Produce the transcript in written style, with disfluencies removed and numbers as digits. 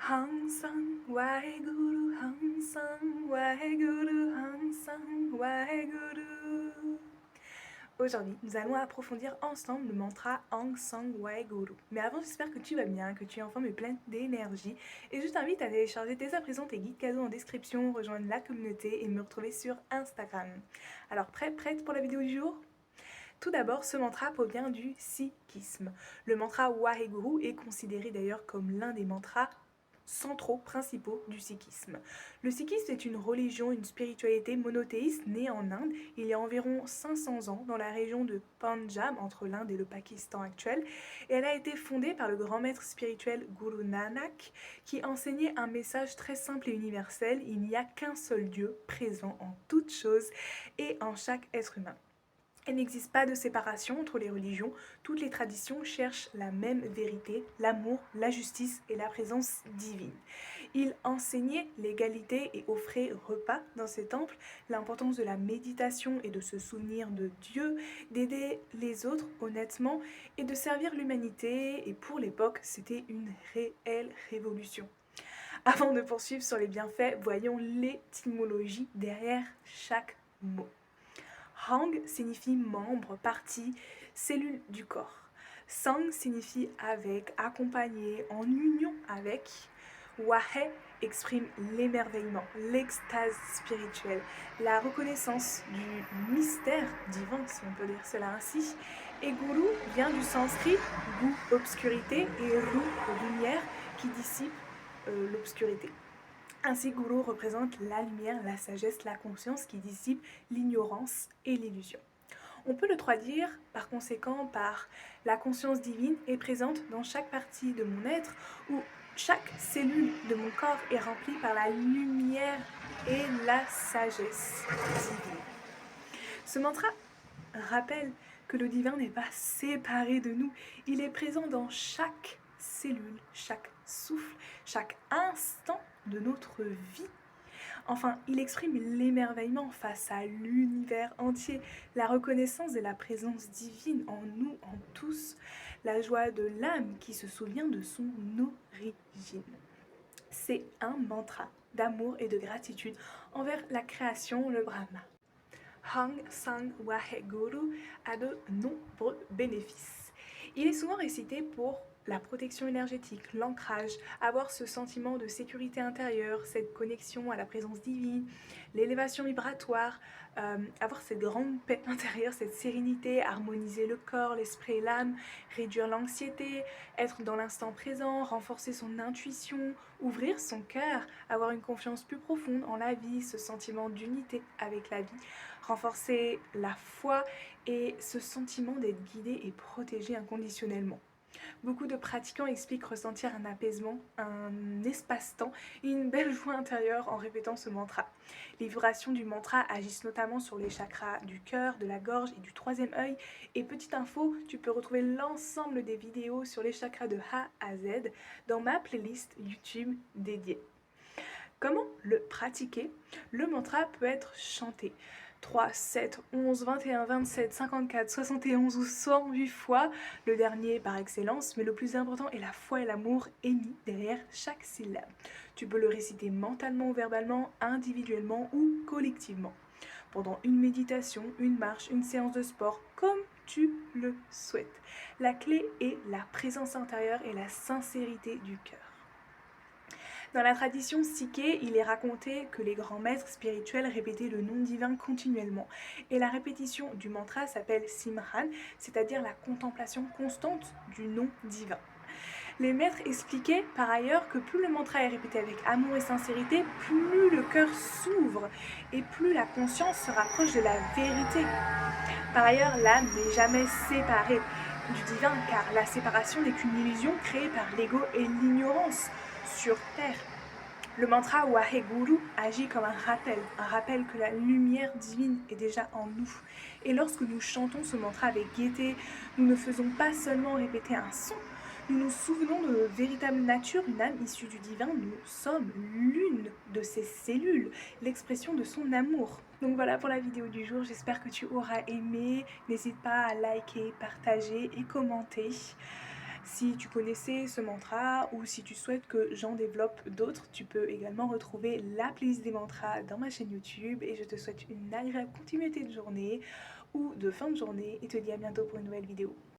Hang Sang Waheguru, Hang Sang Waheguru, Hang Sang Waheguru. Aujourd'hui, nous allons approfondir ensemble le mantra Hang Sang Waheguru. Mais avant, j'espère que tu vas bien, que tu es en forme et pleine d'énergie. Et je t'invite à télécharger dès à présent tes guides cadeaux en description, rejoindre la communauté et me retrouver sur Instagram. Alors, prête pour la vidéo du jour ? Tout d'abord, ce mantra provient du sikhisme. Le mantra Waheguru est considéré d'ailleurs comme l'un des mantras centraux principaux du sikhisme. Le sikhisme est une religion, une spiritualité monothéiste née en Inde il y a environ 500 ans dans la région de Punjab entre l'Inde et le Pakistan actuel, et elle a été fondée par le grand maître spirituel Guru Nanak qui enseignait un message très simple et universel: il n'y a qu'un seul Dieu présent en toutes choses et en chaque être humain. Il n'existe pas de séparation entre les religions, toutes les traditions cherchent la même vérité, l'amour, la justice et la présence divine. Il enseignait l'égalité et offrait repas dans ses temples, l'importance de la méditation et de se souvenir de Dieu, d'aider les autres honnêtement et de servir l'humanité, et pour l'époque, c'était une réelle révolution. Avant de poursuivre sur les bienfaits, voyons l'étymologie derrière chaque mot. Hang signifie membre, partie, cellule du corps. Sang signifie avec, accompagné, en union avec. Wahe exprime l'émerveillement, l'extase spirituelle, la reconnaissance du mystère divin, si on peut dire cela ainsi. Et Guru vient du sanskrit, gu, obscurité, et ru, lumière, qui dissipe l'obscurité. Ainsi, Guru représente la lumière, la sagesse, la conscience qui dissipe l'ignorance et l'illusion. On peut le traduire par conséquent par la conscience divine est présente dans chaque partie de mon être, où chaque cellule de mon corps est remplie par la lumière et la sagesse divine. Ce mantra rappelle que le divin n'est pas séparé de nous, il est présent dans chaque cellule, chaque souffle, chaque instant de notre vie. Enfin, il exprime l'émerveillement face à l'univers entier, la reconnaissance de la présence divine en nous, en tous, la joie de l'âme qui se souvient de son origine. C'est un mantra d'amour et de gratitude envers la création, le Brahma. Hang Sang Waheguru a de nombreux bénéfices. Il est souvent récité pour la protection énergétique, l'ancrage, avoir ce sentiment de sécurité intérieure, cette connexion à la présence divine, l'élévation vibratoire, avoir cette grande paix intérieure, cette sérénité, harmoniser le corps, l'esprit et l'âme, réduire l'anxiété, être dans l'instant présent, renforcer son intuition, ouvrir son cœur, avoir une confiance plus profonde en la vie, ce sentiment d'unité avec la vie, renforcer la foi et ce sentiment d'être guidé et protégé inconditionnellement. Beaucoup de pratiquants expliquent ressentir un apaisement, un espace-temps et une belle joie intérieure en répétant ce mantra. Les vibrations du mantra agissent notamment sur les chakras du cœur, de la gorge et du troisième œil. Et petite info, tu peux retrouver l'ensemble des vidéos sur les chakras de A à Z dans ma playlist YouTube dédiée. Comment le pratiquer ? Le mantra peut être chanté 3, 7, 11, 21, 27, 54, 71 ou 108 fois, le dernier par excellence, mais le plus important est la foi et l'amour émis derrière chaque syllabe. Tu peux le réciter mentalement ou verbalement, individuellement ou collectivement. Pendant une méditation, une marche, une séance de sport, comme tu le souhaites. La clé est la présence intérieure et la sincérité du cœur. Dans la tradition sikhe, il est raconté que les grands maîtres spirituels répétaient le nom divin continuellement. Et la répétition du mantra s'appelle Simran, c'est-à-dire la contemplation constante du nom divin. Les maîtres expliquaient par ailleurs que plus le mantra est répété avec amour et sincérité, plus le cœur s'ouvre et plus la conscience se rapproche de la vérité. Par ailleurs, l'âme n'est jamais séparée du divin, car la séparation n'est qu'une illusion créée par l'ego et l'ignorance sur Terre. Le mantra Waheguru agit comme un rappel que la lumière divine est déjà en nous. Et lorsque nous chantons ce mantra avec gaieté, nous ne faisons pas seulement répéter un son, nous nous souvenons de notre véritable nature, une âme issue du divin. Nous sommes l'une de ses cellules, l'expression de son amour. Donc voilà pour la vidéo du jour, j'espère que tu auras aimé. N'hésite pas à liker, partager et commenter. Si tu connaissais ce mantra ou si tu souhaites que j'en développe d'autres, tu peux également retrouver la playlist des mantras dans ma chaîne YouTube et je te souhaite une agréable continuité de journée ou de fin de journée et te dis à bientôt pour une nouvelle vidéo.